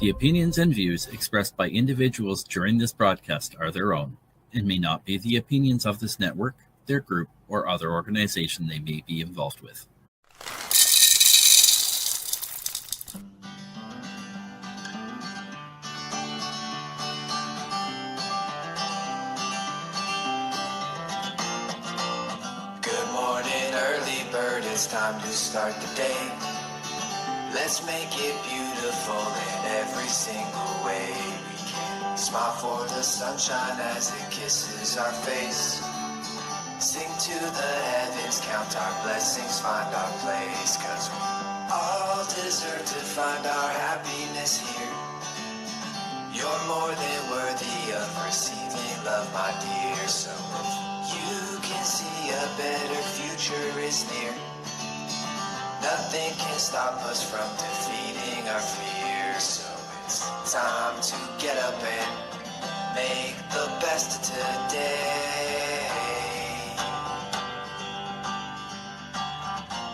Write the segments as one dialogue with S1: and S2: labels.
S1: The opinions and views expressed by individuals during this broadcast are their own and may not be the opinions of this network, their group, or other organization they may be involved with.
S2: Good morning, early bird, it's time to start the day. Let's make it beautiful in every single way we can. Smile for the sunshine as it kisses our face. Sing to the heavens, count our blessings, find our place. 'Cause we all deserve to find our happiness here. You're more than worthy of receiving love, my dear. So if you can see a better future is near, nothing can stop us from defeating our fears. So it's time to get up and make the best of today.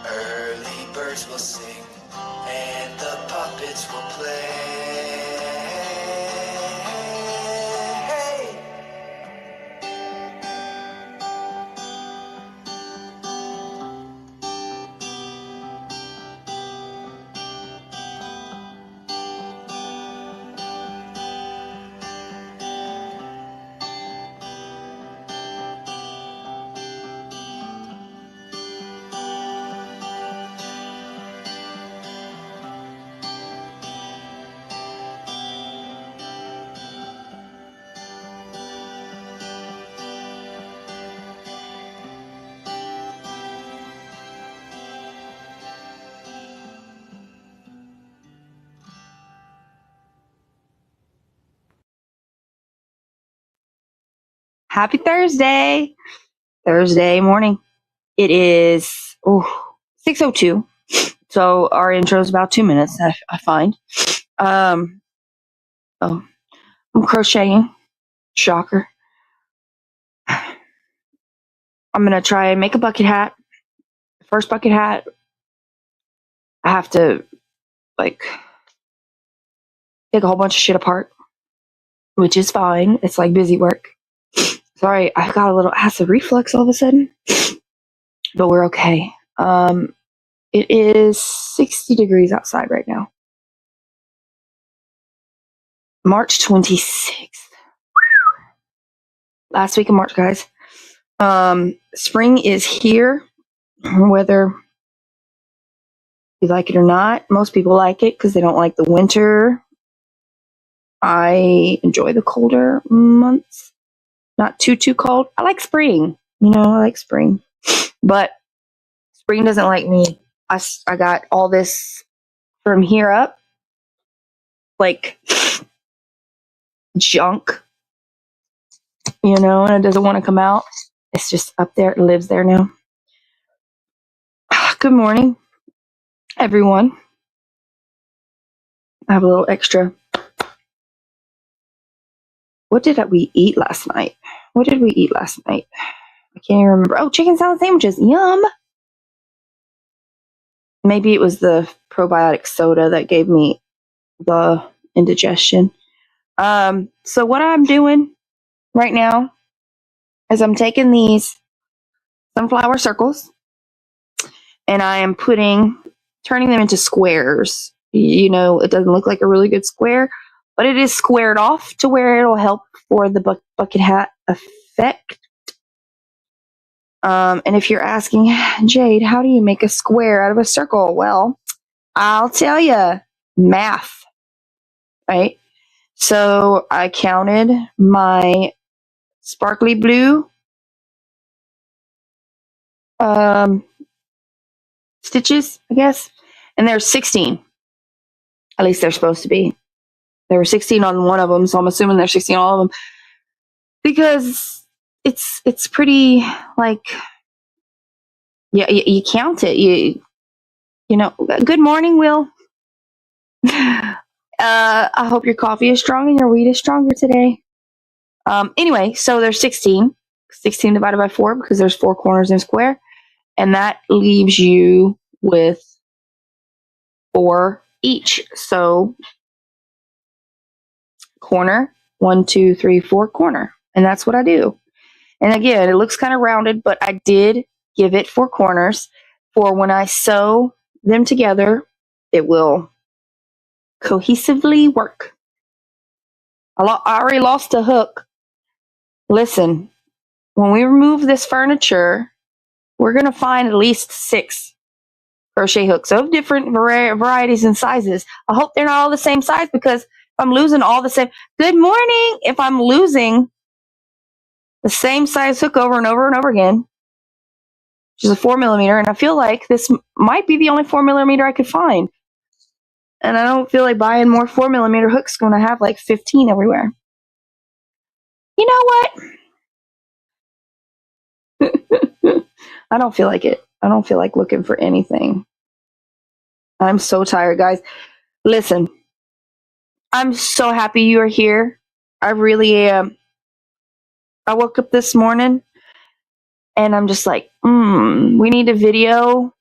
S2: Early birds will sing and the puppets will play.
S3: Happy Thursday morning. It is 6:02. So our intro is about 2 minutes, I find. I'm crocheting. Shocker. I'm gonna try and make a bucket hat. First bucket hat, I have to take a whole bunch of shit apart, which is fine. It's like busy work. Sorry, I got a little acid reflux all of a sudden, but we're okay. It is 60 degrees outside right now. March 26th. Last week of March, guys. Spring is here, whether you like it or not. Most people like it because they don't like the winter. I enjoy the colder months. Not too cold. I like spring. I like spring. But spring doesn't like me. I got all this from here up, like junk, and it doesn't want to come out. It's just up there. It lives there now. Good morning, everyone. I have a little extra. What did we eat last night? I can't even remember. Oh, chicken salad sandwiches. Yum. Maybe it was the probiotic soda that gave me the indigestion. So what I'm doing right now is I'm taking these sunflower circles and I am turning them into squares. It doesn't look like a really good square, but it is squared off to where it'll help for the bucket hat effect. And if you're asking, Jade, how do you make a square out of a circle? Well, I'll tell you, math, right? So I counted my sparkly blue stitches, I guess, and there's 16. At least they're supposed to be. There were 16 on one of them, so I'm assuming there's 16 on all of them. Because it's pretty, you count it. Good morning, Will. I hope your coffee is strong and your wheat is stronger today. Anyway, so there's 16. 16 divided by 4 because there's 4 corners in a square. And that leaves you with 4 each. So corner, 1, 2, 3, 4, corner. And that's what I do. And again, it looks kind of rounded, but I did give it 4 corners for when I sew them together, it will cohesively work. I already lost a hook. Listen, when we remove this furniture, we're going to find at least 6 crochet hooks of different varieties and sizes. I hope they're not all the same size, because if I'm losing all the same, good morning, if I'm losing the same size hook over and over and over again, which is a 4mm, and I feel like this might be the only 4mm I could find. And I don't feel like buying more 4mm hooks when I have like 15 everywhere. You know what? I don't feel like it. I don't feel like looking for anything. I'm so tired, guys. Listen, I'm so happy you are here. I really am. I woke up this morning and I'm just like, we need a video.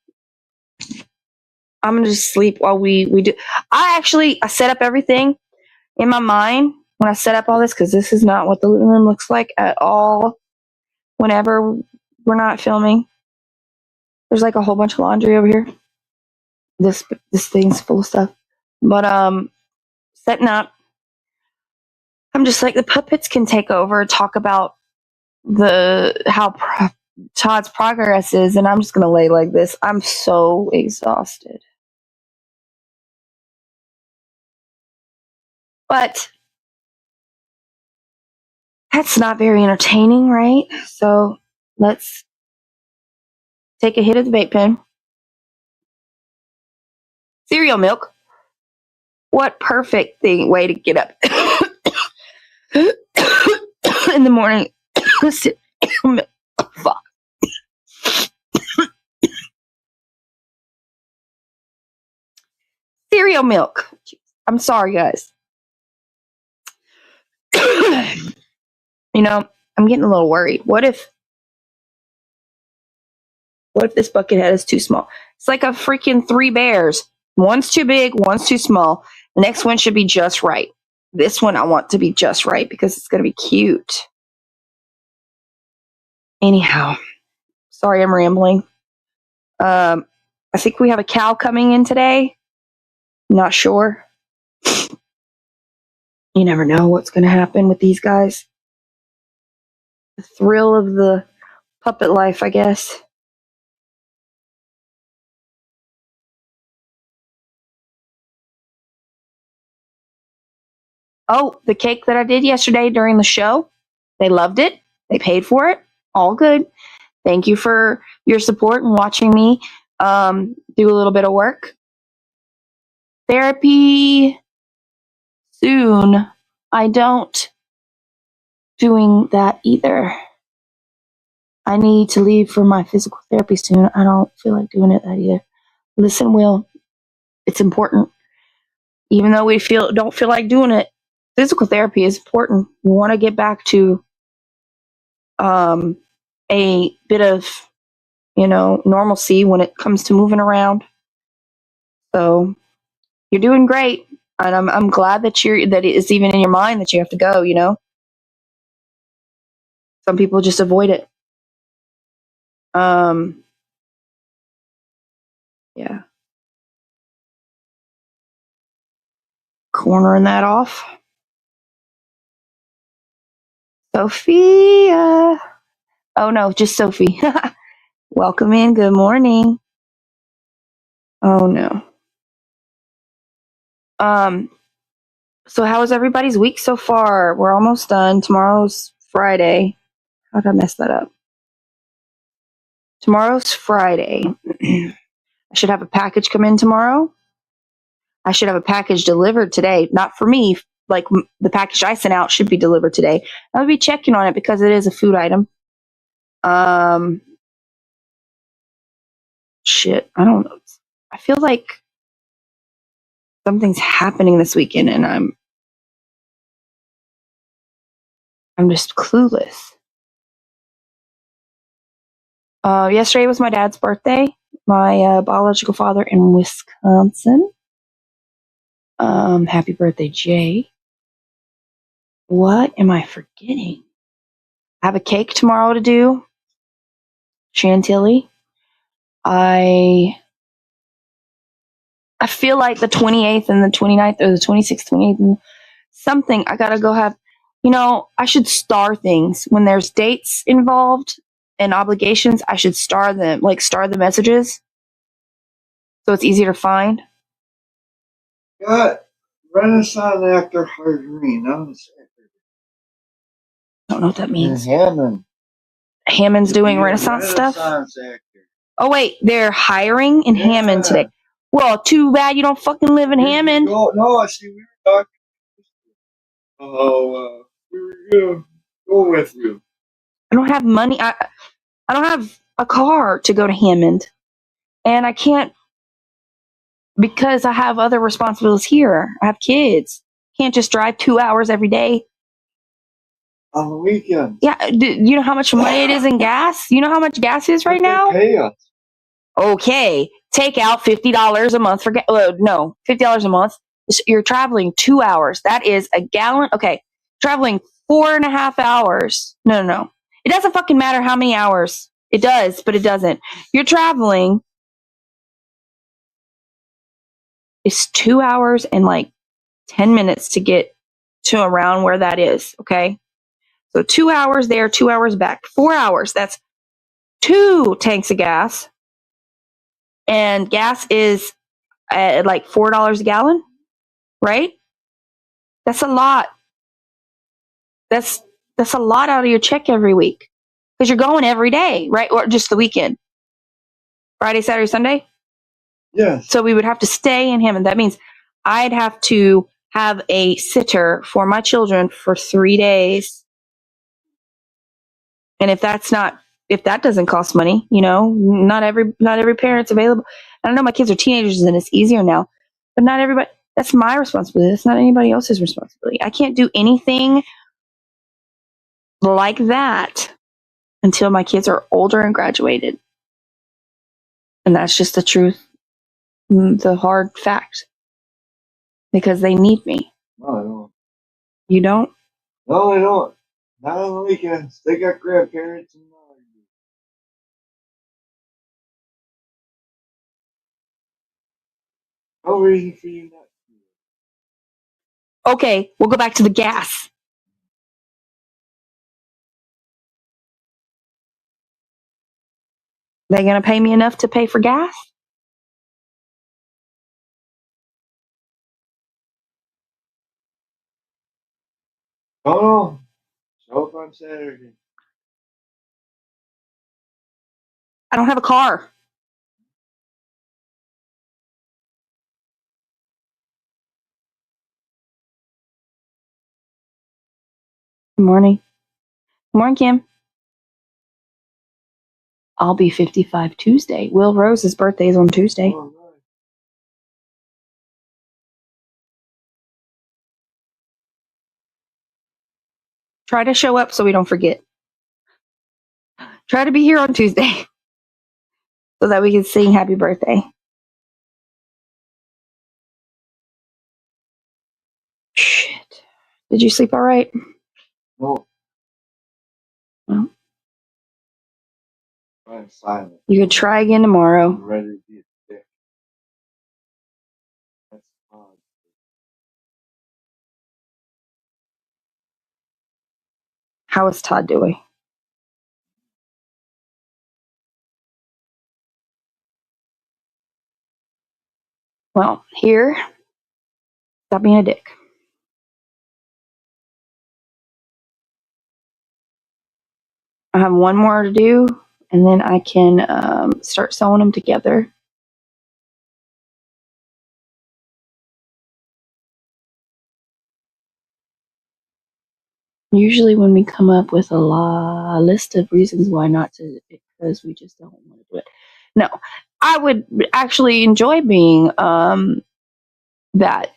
S3: I'm going to just sleep while we do. I set up everything in my mind when I set up all this, because this is not what the living room looks like at all whenever we're not filming. There's like a whole bunch of laundry over here. This thing's full of stuff. But setting up, I'm just like, the puppets can take over, talk about how Todd's progress is, and I'm just gonna lay like this. I'm so exhausted. But that's not very entertaining, right? So let's take a hit of the vape pen. Cereal milk. What perfect way to get up in the morning. Fuck. Cereal milk. I'm sorry, guys. You know, I'm getting a little worried. What if this bucket head is too small? It's like a freaking 3 bears. One's too big, one's too small. The next one should be just right. This one I want to be just right because it's going to be cute. Anyhow, sorry I'm rambling. I think we have a cow coming in today. Not sure. You never know what's going to happen with these guys. The thrill of the puppet life, I guess. Oh, the cake that I did yesterday during the show, they loved it. They paid for it. All good. Thank you for your support and watching me do a little bit of work. Therapy soon. I don't doing that either. I need to leave for my physical therapy soon. I don't feel like doing it that either. Listen, Will, it's important. Even though we don't feel like doing it, physical therapy is important. We want to get back to a bit of, normalcy when it comes to moving around. So you're doing great, and I'm glad that it's even in your mind that you have to go. Some people just avoid it. Yeah. Cornering that off. Sophia. Oh no, just Sophie. Welcome in. Good morning. Oh no. So how was everybody's week so far? We're almost done. Tomorrow's Friday. How did I mess that up? Tomorrow's Friday. I should have a package come in tomorrow. I should have a package delivered today. Not for me. Like the package I sent out should be delivered today. I'll be checking on it because it is a food item. Shit. I don't know. I feel like something's happening this weekend and I'm just clueless. Yesterday was my dad's birthday. My biological father in Wisconsin. Happy birthday, Jay. What am I forgetting? I have a cake tomorrow to do. Chantilly. I feel like the 28th and the 29th or the 26th, 28th, and something I gotta go have. I should star things when there's dates involved and obligations. I should star them, like star the messages, so it's easier to find.
S4: Got Renaissance actor hiring on the sector.
S3: I don't know what that means.
S4: Hammond.
S3: Hammond's doing Renaissance stuff.
S4: Actor.
S3: Oh wait, they're hiring in Hammond today. Well, too bad you don't fucking live in Hammond.
S4: No, I see. We were talking. Oh, we were gonna go with you.
S3: I don't have money. I don't have a car to go to Hammond, and I can't because I have other responsibilities here. I have kids. Can't just drive 2 hours every day.
S4: On the weekend.
S3: Yeah, you know how much money it is in gas? You know how much gas is right now?
S4: Pay us.
S3: Okay, take out $50 a month for gas. No, $50 a month. You're traveling 2 hours. That is a gallon. Okay, traveling 4.5 hours. No. It doesn't fucking matter how many hours. It does, but it doesn't. You're traveling. It's 2 hours and like 10 minutes to get to around where that is. Okay. So 2 hours there, 2 hours back, 4 hours. That's 2 tanks of gas. And gas is at like $4 a gallon, right? That's a lot. That's a lot out of your check every week because you're going every day, right? Or just the weekend, Friday, Saturday, Sunday.
S4: Yes.
S3: So we would have to stay in Hammond. That means I'd have to have a sitter for my children for 3 days. And if that doesn't cost money, not every parent's available. I don't know, my kids are teenagers and it's easier now, but not everybody. That's my responsibility. That's not anybody else's responsibility. I can't do anything like that until my kids are older and graduated. And that's just the truth, the hard fact. Because they need me.
S4: No, I don't.
S3: You don't?
S4: No, I don't. Not on the weekends. They got grandparents and no reason for you not to.
S3: Okay, we'll go back to the gas. They gonna pay me enough to pay for gas?
S4: Oh, show up on Saturday.
S3: I don't have a car. Good morning. Good morning, Kim. I'll be 55 Tuesday. Will Rose's birthday is on Tuesday.
S4: Oh, nice.
S3: Try to show up so we don't forget. Try to be here on Tuesday so that we can sing happy birthday. Shit. Did you sleep all right?
S4: No.
S3: Well,
S4: I'm silent.
S3: you could try again tomorrow.
S4: I'm ready to be a dick. That's odd.
S3: How is Todd doing? Well, here, stop being a dick. I have one more to do, and then I can start sewing them together. Usually when we come up with a list of reasons why not to, because we just don't want to do it. No, I would actually enjoy being that,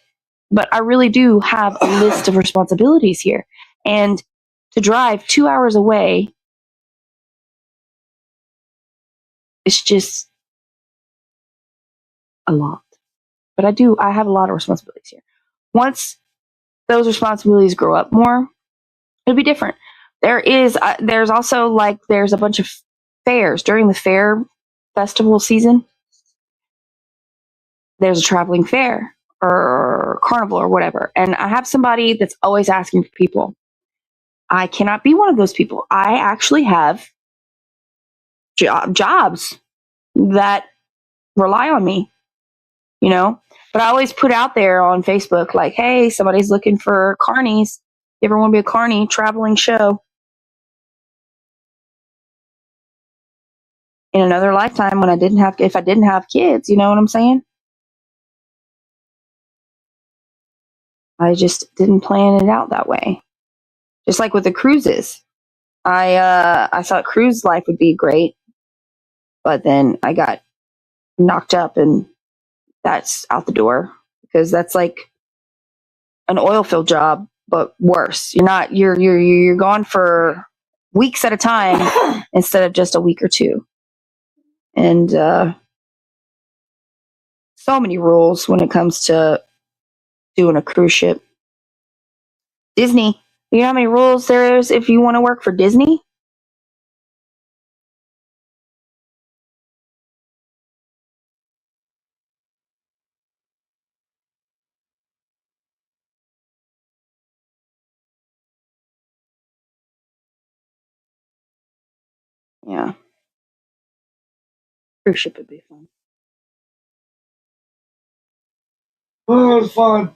S3: but I really do have a list of responsibilities here. And to drive 2 hours away, it's just a lot. But I have a lot of responsibilities here. Once those responsibilities grow up more, It'll be different. There's also like there's a bunch of fairs during the fair festival season. There's a traveling fair or carnival or whatever, and I have somebody that's always asking for people. I cannot be one of those people. I actually have jobs that rely on me, you know. But I always put out there on Facebook like, "Hey, somebody's looking for carnies. You ever want to be a carny traveling show?" In another lifetime, when if I didn't have kids, you know what I'm saying? I just didn't plan it out that way. Just like with the cruises, I thought cruise life would be great, but then I got knocked up, and that's out the door because that's like an oil field job, but worse. You're gone for weeks at a time instead of just a week or two, and so many rules when it comes to doing a cruise ship. Disney, you know how many rules there is if you want to work for Disney? Yeah, cruise ship would be fun.
S4: Oh, it was fun.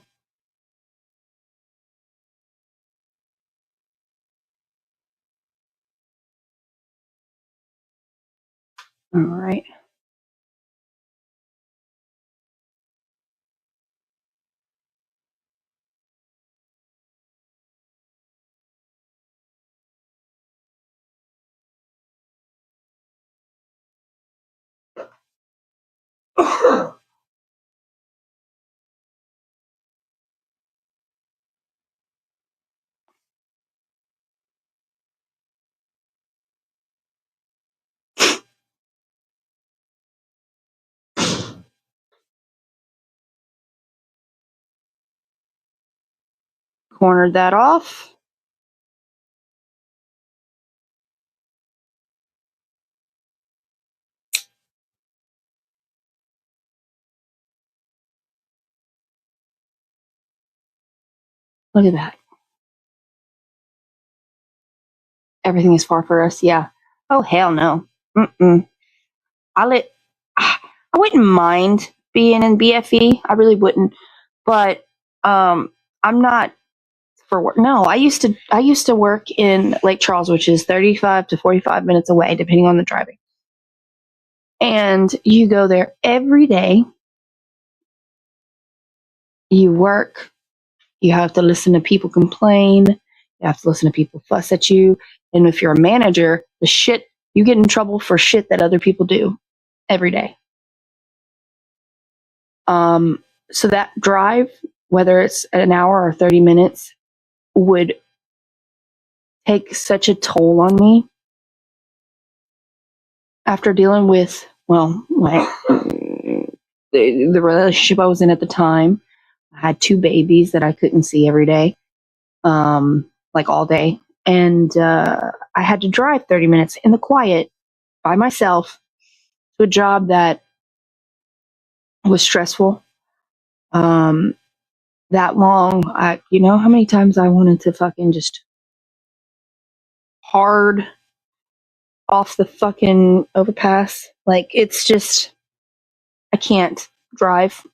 S3: All right. Cornered that off. Look at that. Everything is far for us. Yeah. Oh hell no. Mm-mm. I wouldn't mind being in BFE. I really wouldn't. But I'm not for work. No, I used to work in Lake Charles, which is 35 to 45 minutes away, depending on the driving. And you go there every day. You work. You have to listen to people complain. You have to listen to people fuss at you. And if you're a manager, you get in trouble for shit that other people do every day. So that drive, whether it's an hour or 30 minutes, would take such a toll on me after dealing with, the relationship I was in at the time. I had 2 babies that I couldn't see every day, like all day. And I had to drive 30 minutes in the quiet by myself to a job that was stressful. That long, you know how many times I wanted to fucking just hard off the fucking overpass? Like, it's just, I can't drive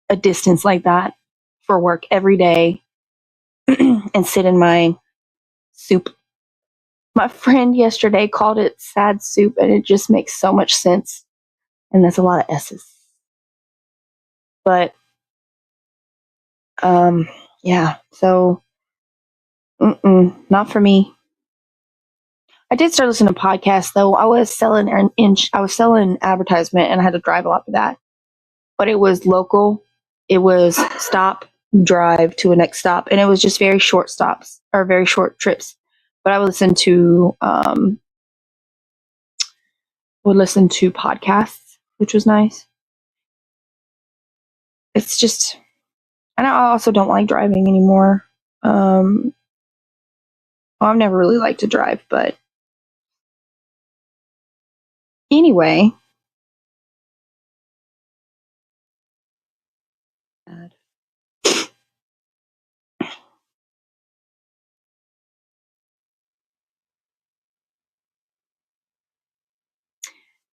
S3: a distance like that for work every day and sit in my soup. My friend yesterday called it sad soup, and it just makes so much sense. And that's a lot of S's. But, yeah, so, not for me. I did start listening to podcasts, though. I was selling advertisement, and I had to drive a lot for that. But it was local. It was stop, drive to a next stop, and it was just very short stops or very short trips. But I would listen to podcasts, which was nice. It's just, and I also don't like driving anymore. Well, I've never really liked to drive, but anyway. I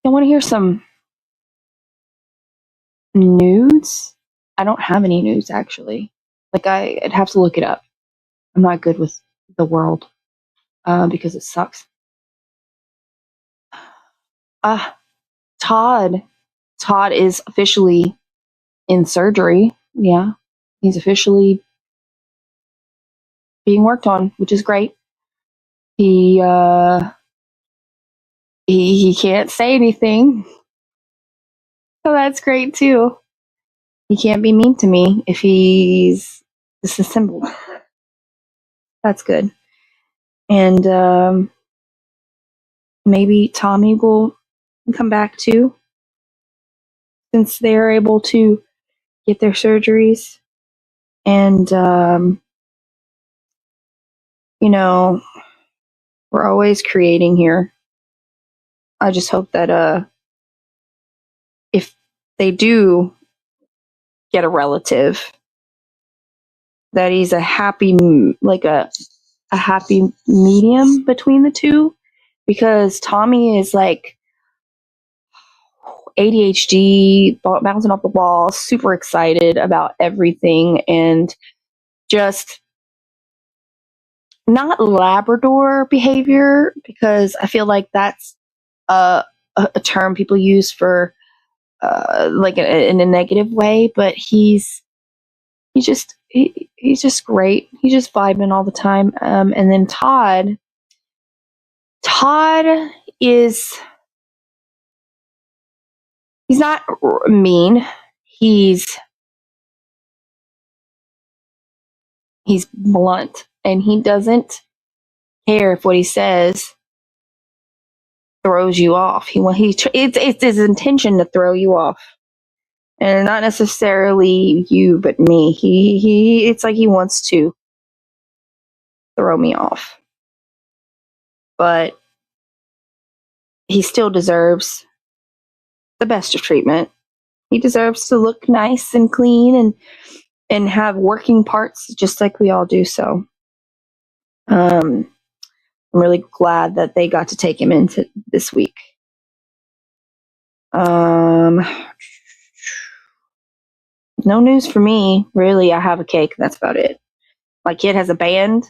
S3: want to hear some news. I don't have any news, actually. Like, I'd have to look it up. I'm not good with the world because it sucks. Todd. Todd is officially in surgery. Yeah, he's officially being worked on, which is great. He he can't say anything, so that's great too. He can't be mean to me if he's disassembled. That's good. And maybe Tommy will come back too, since they're able to get their surgeries. And we're always creating here. I just hope that if they do get a relative, that he's a happy, like a happy medium between the two, because Tommy is like ADHD, bouncing off the wall, super excited about everything, and just not Labrador behavior, because I feel like that's a term people use for like in a negative way, but he's just great. He's just vibing all the time. And then Todd is he's not mean. He's blunt, and he doesn't care if what he says throws you off. It's his intention to throw you off, and not necessarily you, but me. It's like he wants to throw me off, but he still deserves the best of treatment. He deserves to look nice and clean and have working parts just like we all do. So I'm really glad that they got to take him into this week. No news for me, really. I have a cake. That's about it. My kid has a band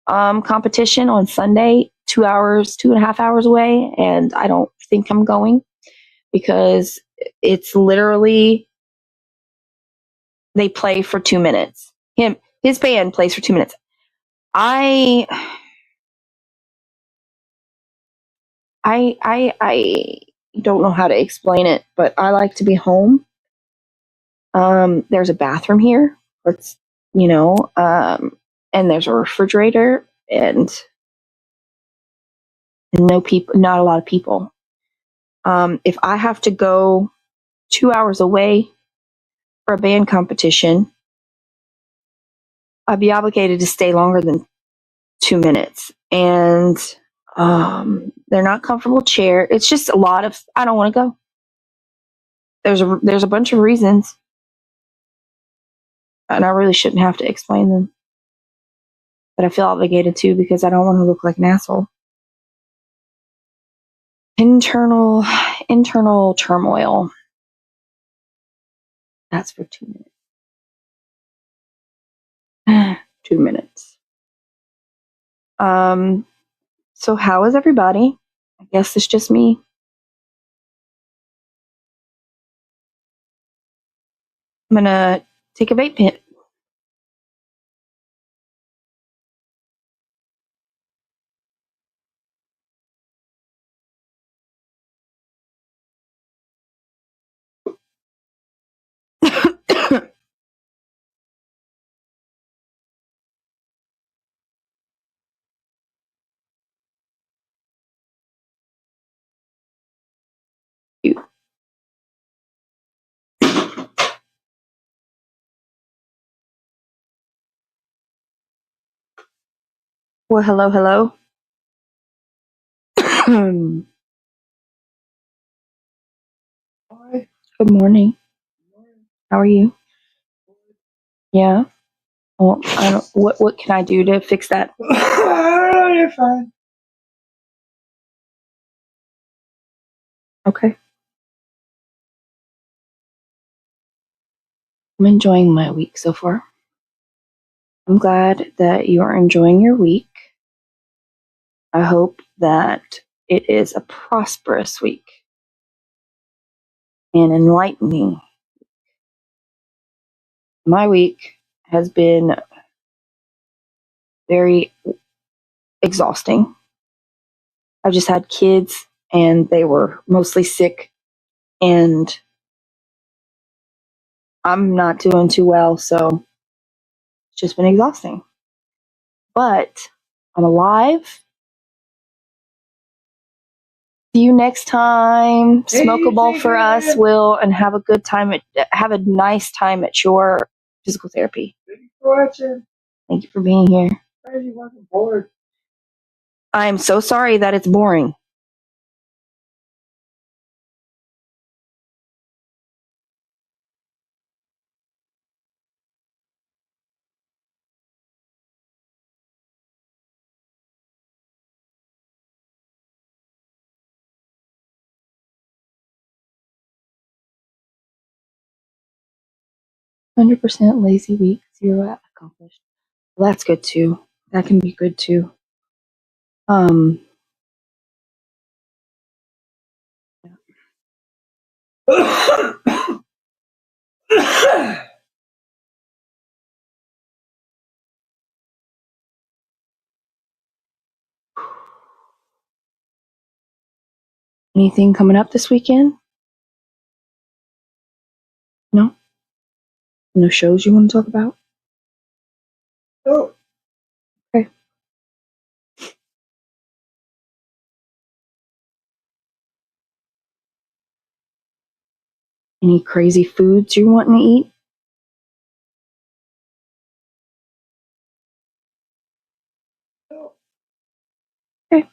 S3: competition on Sunday, 2.5 hours away, and I don't think I'm going, because it's literally they play for 2 minutes. His band plays for 2 minutes. I don't know how to explain it, but I like to be home. There's a bathroom here. And there's a refrigerator, and no people, not a lot of people. If I have to go 2 hours away for a band competition, I'd be obligated to stay longer than 2 minutes. And they're not comfortable chair. It's just a lot of, I don't want to go. There's a bunch of reasons, and I really shouldn't have to explain them, but I feel obligated to, because I don't want to look like an asshole. Internal turmoil. That's for 2 minutes. 2 minutes. So how is everybody? I guess it's just me. I'm gonna take a vape hit. You. Well, hello, hello.
S4: Hi.
S3: Good morning. How are you? Yeah. Well, I don't. What can I do to fix that?
S4: Oh, you're fine.
S3: Okay. I'm enjoying my week so far. I'm glad that you are enjoying your week. I hope that it is a prosperous week and enlightening. My week has been very exhausting. I've just had kids and they were mostly sick, and I'm not doing too well, so it's just been exhausting. But I'm alive. See you next time.
S4: Hey,
S3: Smoke a bowl for us,
S4: Jason.
S3: Will, and have a good time. Have a nice time at your physical therapy.
S4: Thank you for watching.
S3: Thank you for being here.
S4: Sorry you wasn't bored.
S3: I am so sorry that it's boring. "100% lazy week, 0 accomplished." Well, that's good too. That can be good too. Um, Anything coming up this weekend? No? No shows you want to talk about?
S4: Oh,
S3: Okay. Any crazy foods you're wanting to eat?
S4: no.
S3: Okay.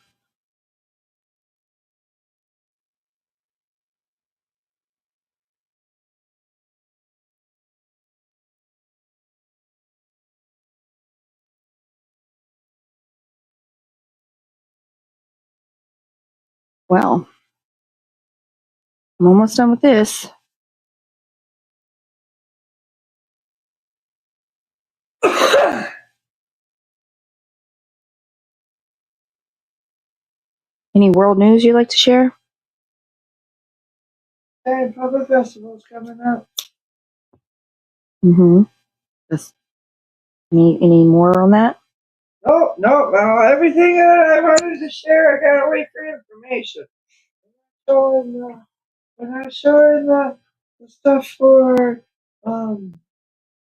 S3: Well, I'm almost done with this. Any world news you'd like to share?
S4: Hey, Puppet Festival's coming up.
S3: Mm-hmm. Just any more on that?
S4: No, everything I wanted to share, I gotta wait for information. Showing, when I was showing the stuff for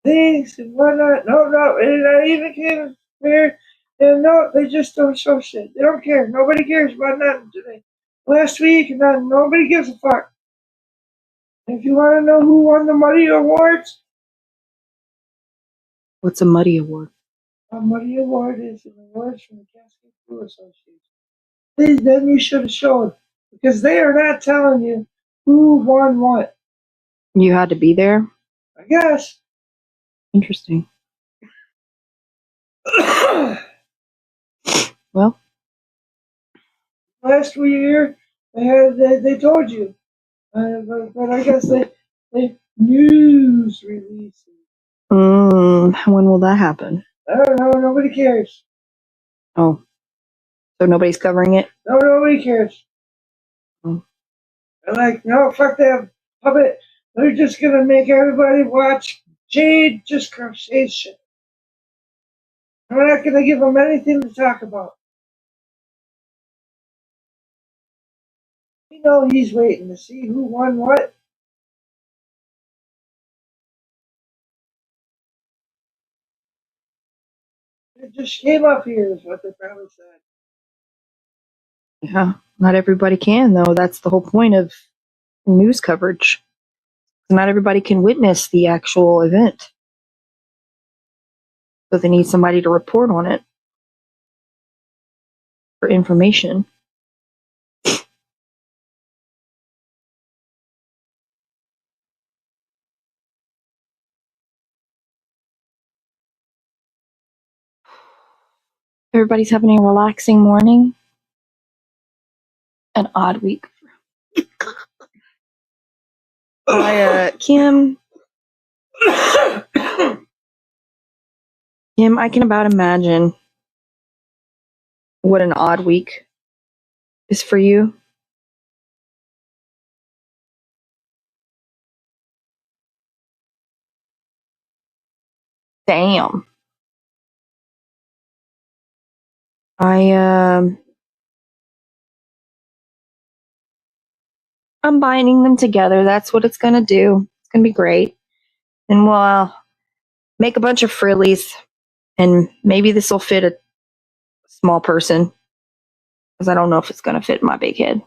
S4: things and whatnot. No, and I even came here, and no, they just don't show shit. They don't care. Nobody cares about nothing today. Last week, and nobody gives a fuck. If you want to know who won the Muddy Awards,
S3: What's a Muddy Award?
S4: a Muddy Award is an award from the Cascade Crew Association. Then you should have shown, because they are not telling you who won what.
S3: You had to be there?
S4: I guess.
S3: Interesting. Well,
S4: Last year they told you, but I guess they news releases.
S3: when will that happen?
S4: I don't know. Nobody cares.
S3: Oh, so nobody's covering it?
S4: No, nobody cares.
S3: Oh.
S4: They're like, no, fuck that puppet. They're just gonna make everybody watch Jade just crochet shit. We're not gonna give them anything to talk about. You know he's waiting to see who won what. It just came up here is what they probably said.
S3: Yeah, not everybody can, though. That's the whole point of news coverage. Not everybody can witness the actual event. So they need somebody to report on it. for information. Everybody's having a relaxing morning. An odd week. Kim, I can about imagine what an odd week is for you. Damn. I'm binding them together. That's what it's gonna do. It's gonna be great. And we'll make a bunch of frillies, and maybe this will fit a small person, because I don't know if it's gonna fit my big head.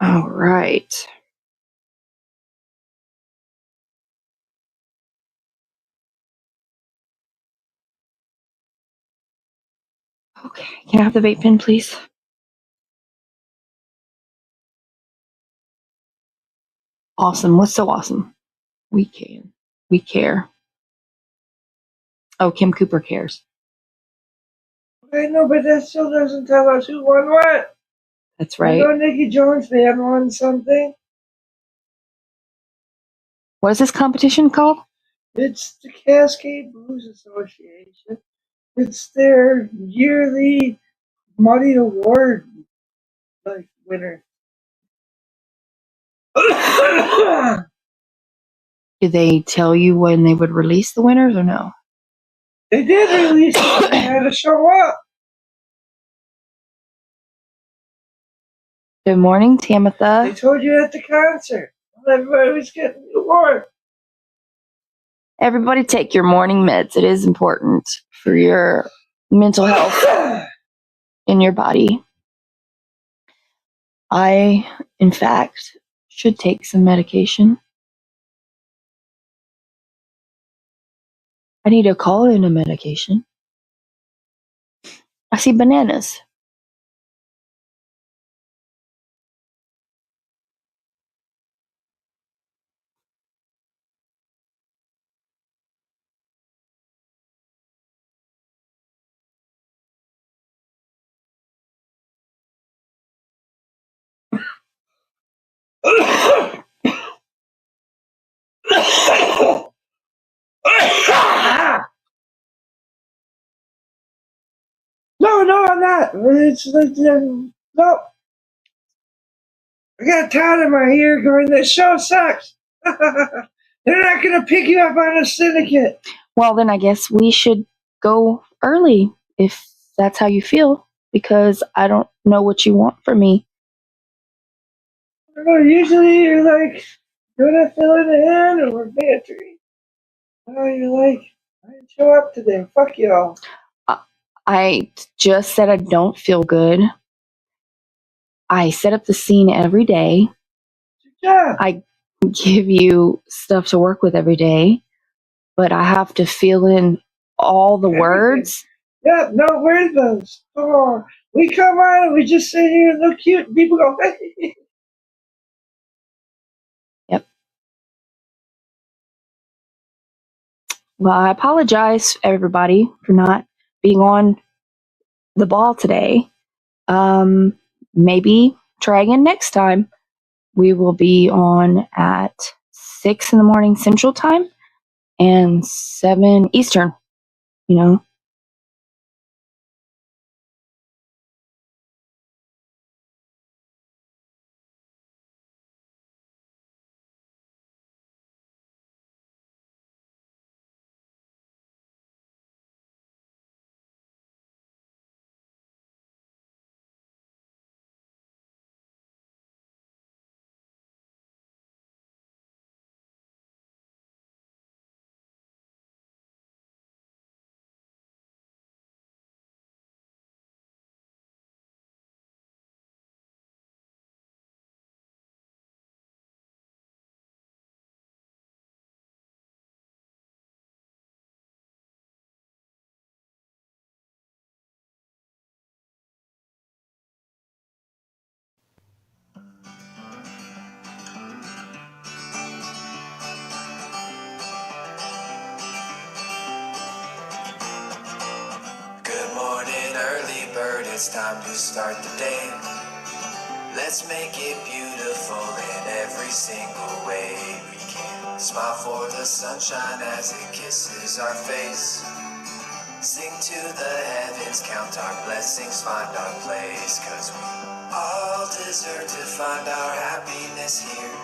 S3: All right. Okay, can I have the vape pen, please? Awesome. What's so awesome? We can. We care. Oh, Kim Cooper cares.
S4: I know, but that still doesn't tell us who won what.
S3: That's right.
S4: I know Nikki Jones band won something.
S3: What is this competition called?
S4: It's the Cascade Blues Association. It's their yearly Muddy Award winner.
S3: Did they tell you when they would release the winners or no?
S4: They did release it. They had to show up.
S3: Good morning, Tamitha.
S4: They told you at the concert. Everybody was getting the award.
S3: Everybody take your morning meds. It is important for your mental health in your body. I, in fact, should take some medication. I need to call in a medication. I see bananas.
S4: No, I'm not. No. I got Todd in my ear going, this show sucks. They're not going to pick you up on a syndicate.
S3: Well, then I guess we should go early if that's how you feel, because I don't know what you want from me.
S4: I don't know, usually you're like, good at filling it in or bantering. Now you're like, I didn't show up today. Fuck y'all.
S3: I just said I don't feel good. I set up the scene every day.
S4: Yeah.
S3: I give you stuff to work with every day, but I have to fill in all the words.
S4: Yeah, no, where's those? Oh, we come on and we just sit here and look cute and people go, hey.
S3: Yep. Well, I apologize, everybody, for not being on the ball today. Maybe try again next time. We will be on at 6 in the morning Central Time and 7 Eastern, you know.
S2: it's time to start the day. Let's make it beautiful in every single way we can. Smile for the sunshine as it kisses our face. Sing to the heavens, count our blessings, find our place, 'cause we all deserve to find our happiness here.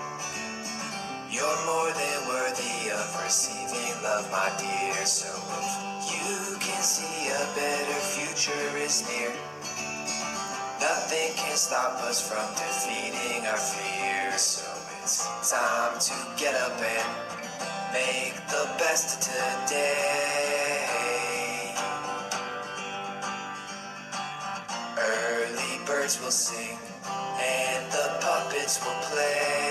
S2: You're more than worthy of receiving love, my dear. So if you can see a better future is near, nothing can stop us from defeating our fears. So it's time to get up and make the best of today. Early birds will sing and the puppets will play.